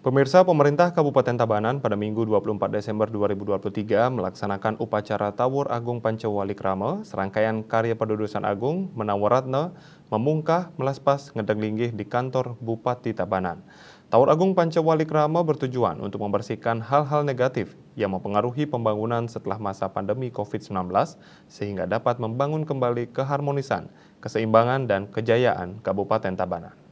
Pemirsa, pemerintah Kabupaten Tabanan pada Minggu 24 Desember 2023 melaksanakan upacara Tawur Agung Pancawalikrama, serangkaian karya Padudusan Agung, Menawaratna, Memungkah, Melaspas, Ngedenglinggih di kantor Bupati Tabanan. Tawur Agung Pancawalikrama bertujuan untuk membersihkan hal-hal negatif yang mempengaruhi pembangunan setelah masa pandemi COVID-19 sehingga dapat membangun kembali keharmonisan, keseimbangan, dan kejayaan Kabupaten Tabanan.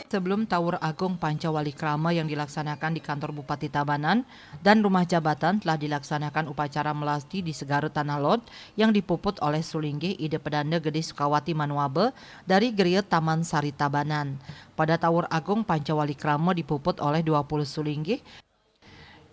Sebelum Tawur Agung Pancawalikrama yang dilaksanakan di kantor Bupati Tabanan dan rumah jabatan telah dilaksanakan upacara melasti di Segara Tanah Lot yang dipuput oleh Sulinggih Ide Pedanda Gede Sukawati Manuabe dari Geria Taman Sari Tabanan. Pada Tawur Agung Pancawalikrama dipuput oleh 20 Sulinggih,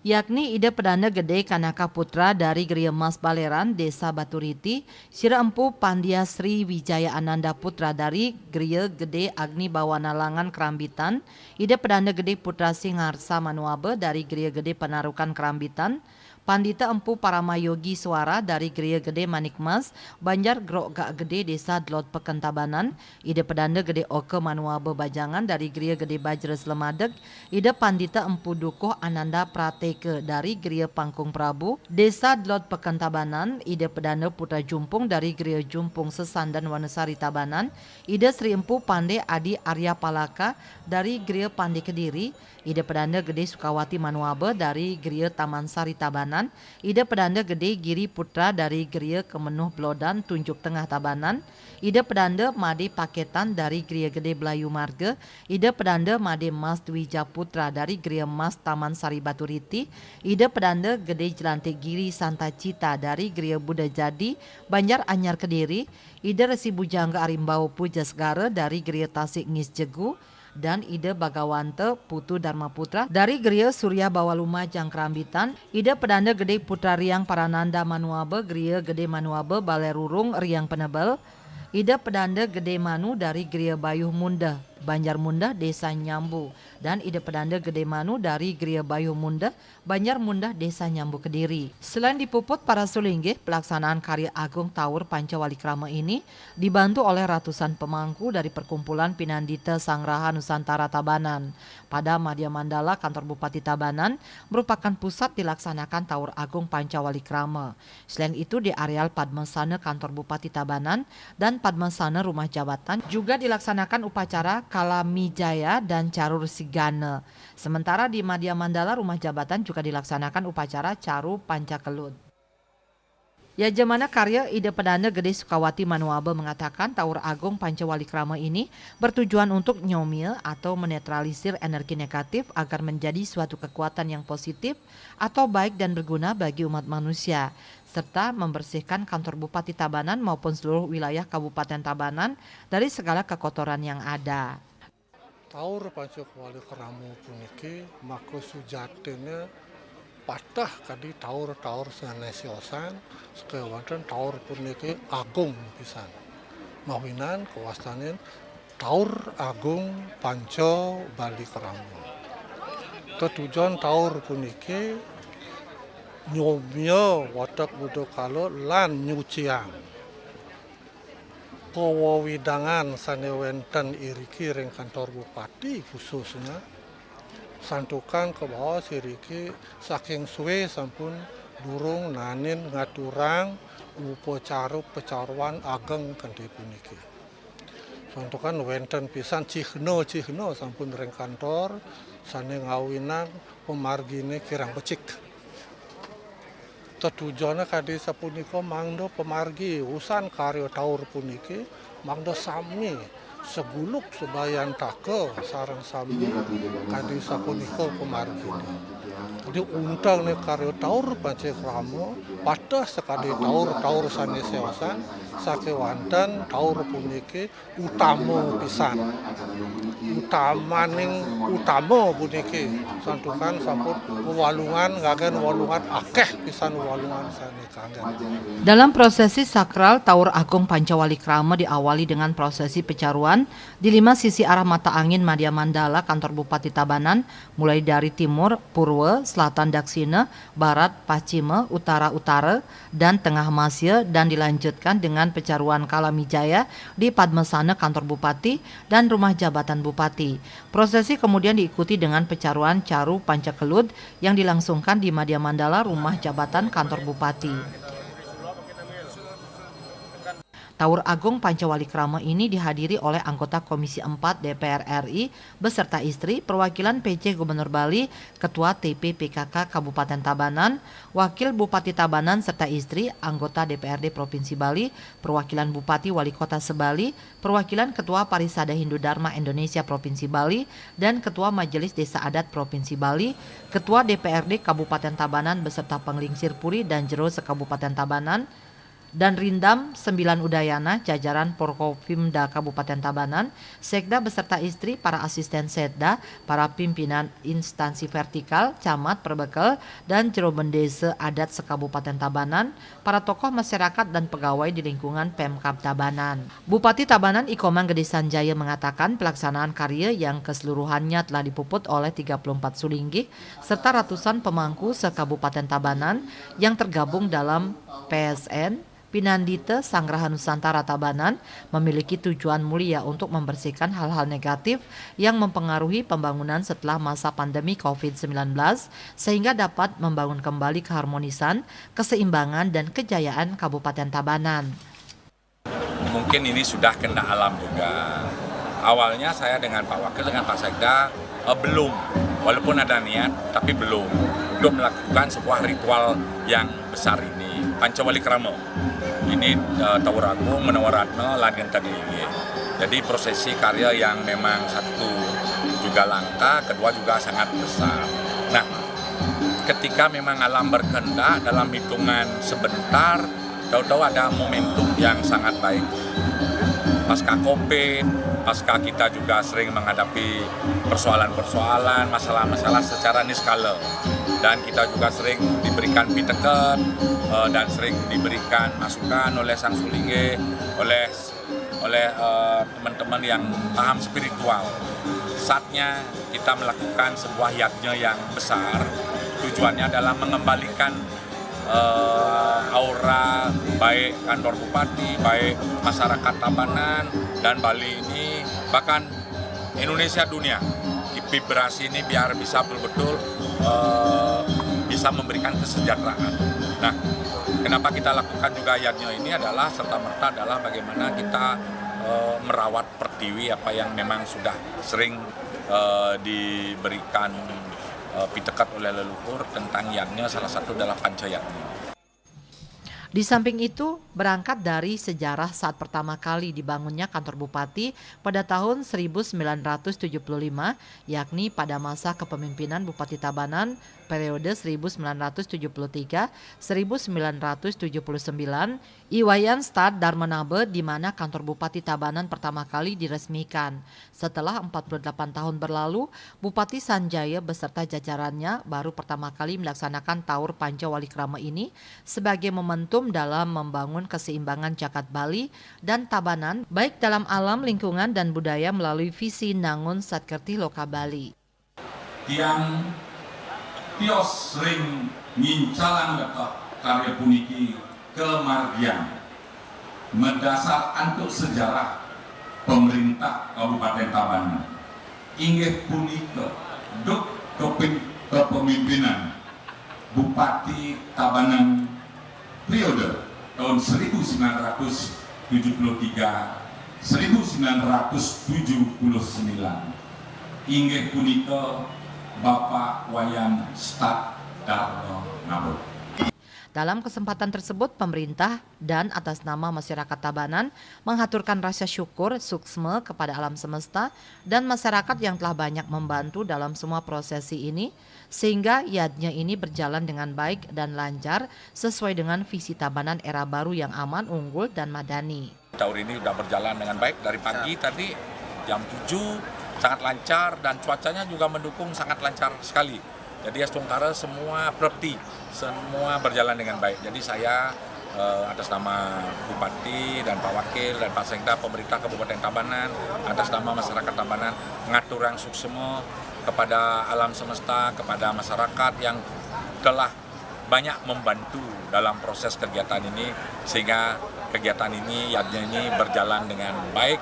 yakni Ide Pedanda Gede Kanaka Putra dari Geria Mas Baleran, Desa Baturiti, Sira Empu Pandia Sri Wijaya Ananda Putra dari Geria Gede Agni Bawanalangan Kerambitan, Ide Pedanda Gede Putra Singarsa Manuabe dari Geria Gede Penarukan Kerambitan, Pandita Empu Paramayogi Suara dari Geria Gede Manikmas, Banjar Grok Gak Gede Desa Dlot Pekentabanan, Ide Pedanda Gede Oke Manuabe Bajangan dari Geria Gede Bajres Lemadeg, Ide Pandita Empu Dukuh Ananda Prateke dari Geria Pangkung Prabu, Desa Dlot Pekentabanan, Ide Pedanda Putra Jumpung dari Geria Jumpung Sesandan Wanesari Tabanan, Ide Sri Empu Pande Adi Arya Palaka dari Geria Pande Kediri, Ide Pedanda Gede Sukawati Manuabe dari Geria Taman Sari Tabanan, Ide Pedanda Gede Giri Putra dari Geria Kemenuh Blodan Tunjuk Tengah Tabanan, Ide Pedanda Made Paketan dari Geria Gede Belayu Marga, Ide Pedanda Made Mas Dwija Putra dari Geria Mas Taman Sari Baturiti, Ide Pedanda Gede Jelantik Giri Santa Cita dari Geria Buddha Jadi Banjar Anyar Kediri, Ide Resi Bujangga Arimbau Puja Segara dari Geria Tasik Ngis Jegu, dan Ide Bagawante Putu Dharma Putra dari Geria Surya Bawaluma Jangkrambitan, Ide Pedanda Gede Putra Riang Parananda Manuabe, Geria Gede Manuabe Balerurung Riang Penebel, Ide Pedanda Gede Manu dari Geria Bayuh Mundah, Banjar Mundah Desa Nyambu, dan Ide Pedanda Gede Manu dari Geria Bayuh Mundah, Banjar Mundah Desa Nyambu Kediri. Selain dipuput para Sulinggih, pelaksanaan karya Agung Tawur Pancawalikrama ini dibantu oleh ratusan pemangku dari Perkumpulan Pinandita Sangraha Nusantara Tabanan. Pada Madya Mandala, kantor Bupati Tabanan merupakan pusat dilaksanakan Tawur Agung Pancawalikrama. Selain itu di areal Padmasana kantor Bupati Tabanan dan Padmasana rumah jabatan juga dilaksanakan upacara Kalamijaya dan Carur Sigana. Sementara di Madya Mandala rumah jabatan juga dilaksanakan upacara Caru Pancakelut. Yajamana karya Ide Pedanda Gede Sukawati Manuabe mengatakan Tawur Agung Pancawalikrama ini bertujuan untuk nyomil atau menetralisir energi negatif agar menjadi suatu kekuatan yang positif atau baik dan berguna bagi umat manusia, serta membersihkan kantor Bupati Tabanan maupun seluruh wilayah Kabupaten Tabanan dari segala kekotoran yang ada. Tawur Pancawalikrama puniki mako sujatene patah kadi tawur sanesiosan sekewanten tawur puniki agung pisan. Mawinan kawastanin Tawur Agung Pancawalikrama. Tujuan tawur puniki nyomya watak budokalo lan nyuciang pewewidangan sanewenten iriki ring kantor bupati khususnya santukan ke bawah siriki saking suwe sampun durung nanin ngaturang upacara pecaruan ageng kanthi puniki. Santukan wenten pisan cihno sampun ring kantor sane ngawinang pemargine kirang becik. Tujuannya kadi sapunika mangdo pemargi usan karya tawur puniki mangdo sami seguluk sebayan take sareng sami kadi sapunika pemargi. Jadi untang nih karya tawur Pancawalikrama patah sekadi tawur sanesiosan sakewanten tawur puniki utama pisan. Utama puniki santukan sampun walungan ngagen walungan akeh pisan walungan sane kangen. Dalam prosesi sakral Tawur Agung Pancawalikrama diawali dengan prosesi pecaruan di 5 sisi arah mata angin Madya Mandala kantor Bupati Tabanan mulai dari timur Purwe, Selatan Daksina, Barat Pacima, Utara Utara, dan Tengah Masya, dan dilanjutkan dengan pecaruan Kalamijaya di Padmasana kantor Bupati dan rumah jabatan Bupati. Prosesi kemudian diikuti dengan pecaruan Caru Pancakelut yang dilangsungkan di Madya Mandala rumah jabatan kantor Bupati. Tawur Agung Pancawalikrama ini dihadiri oleh anggota Komisi 4 DPR RI beserta istri, perwakilan PC Gubernur Bali, Ketua TP PKK Kabupaten Tabanan, Wakil Bupati Tabanan serta istri, anggota DPRD Provinsi Bali, perwakilan Bupati Wali Kota Sebali, perwakilan Ketua Parisada Hindu Dharma Indonesia Provinsi Bali, dan Ketua Majelis Desa Adat Provinsi Bali, Ketua DPRD Kabupaten Tabanan beserta Penglingsir Puri dan Jero Sekabupaten Tabanan, dan Rindam 9 Udayana, jajaran Porkopimda Kabupaten Tabanan, Sekda beserta istri, para asisten Setda, para pimpinan instansi vertikal, camat, perbekel, dan jero bendese adat sekabupaten Tabanan, para tokoh masyarakat dan pegawai di lingkungan Pemkab Tabanan. Bupati Tabanan Ikoman Gede Sanjaya mengatakan pelaksanaan karya yang keseluruhannya telah dipuput oleh 34 sulinggih serta ratusan pemangku sekabupaten Tabanan yang tergabung dalam PSN Pinandite Sangraha Nusantara Tabanan memiliki tujuan mulia untuk membersihkan hal-hal negatif yang mempengaruhi pembangunan setelah masa pandemi COVID-19 sehingga dapat membangun kembali keharmonisan, keseimbangan, dan kejayaan Kabupaten Tabanan. Mungkin ini sudah kena alam juga. Awalnya saya dengan Pak Wakil, dengan Pak Sekda belum, walaupun ada niat tapi belum untuk melakukan sebuah ritual yang besar ini. Pancawalikrama ini Tawur Agung Menawaratna Langen Taglingi. Jadi prosesi karya yang memang satu juga langka, kedua juga sangat besar. Nah, ketika memang alam berkehendak dalam hitungan sebentar, tahu-tahu ada momentum yang sangat baik. Pasca COVID, pasca kita juga sering menghadapi persoalan-persoalan, masalah-masalah secara niskala. Dan kita juga sering diberikan piteken dan sering diberikan masukan oleh Sang Sulingge, oleh teman-teman yang paham spiritual. Saatnya kita melakukan sebuah yajna yang besar. Tujuannya adalah mengembalikan aura baik kantor bupati, baik masyarakat Tabanan dan Bali ini, bahkan Indonesia dunia. Vibrasi ini biar bisa betul-betul bisa memberikan kesejahteraan. Nah, kenapa kita lakukan juga yajna ini adalah serta-merta adalah bagaimana kita merawat pertiwi apa yang memang sudah sering diberikan pitekat oleh leluhur tentang yajna, salah satu adalah pancayatna. Di samping itu, berangkat dari sejarah saat pertama kali dibangunnya kantor bupati pada tahun 1975, yakni pada masa kepemimpinan Bupati Tabanan periode 1973-1979, Iwayan Stad Darmanabe di mana kantor Bupati Tabanan pertama kali diresmikan. Setelah 48 tahun berlalu, Bupati Sanjaya beserta jajarannya baru pertama kali melaksanakan Tawur Pancawalikrama ini sebagai momentum dalam membangun keseimbangan Jagat Bali dan Tabanan baik dalam alam, lingkungan, dan budaya melalui visi Nangun Satkerti Loka Bali. Tiang tios sering ngincalan kata karya puniki kemargian mendasar antuk sejarah pemerintah Kabupaten Tabanan inggih punika duk kepemimpinan Bupati Tabanan periode tahun 1973-1979 inggih punika Bapak Wayan Stad Darmanabe. Dalam kesempatan tersebut, pemerintah dan atas nama masyarakat Tabanan mengaturkan rasa syukur suksma kepada alam semesta dan masyarakat yang telah banyak membantu dalam semua prosesi ini, sehingga yajna ini berjalan dengan baik dan lancar sesuai dengan visi Tabanan era baru yang aman, unggul, dan madani. Tahun ini sudah berjalan dengan baik dari pagi tadi jam 7 sangat lancar dan cuacanya juga mendukung sangat lancar sekali. Jadi Astungkara semua properti semua berjalan dengan baik. Jadi saya atas nama Bupati dan Pak Wakil dan Pak Sekda pemerintah Kabupaten Tabanan, atas nama masyarakat Tabanan mengatur yang suksema kepada alam semesta, kepada masyarakat yang telah banyak membantu dalam proses kegiatan ini, sehingga kegiatan ini berjalan dengan baik,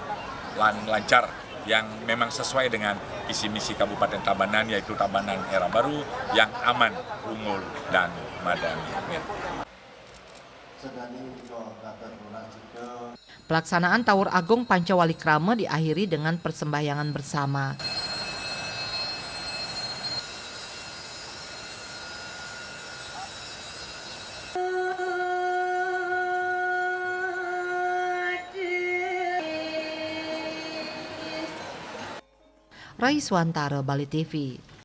lancar, yang memang sesuai dengan visi misi Kabupaten Tabanan, yaitu Tabanan Era Baru yang aman, unggul, dan madani. Pelaksanaan Tawur Agung Pancawalikrama diakhiri dengan persembahyangan bersama. Raiswantara, Bali TV.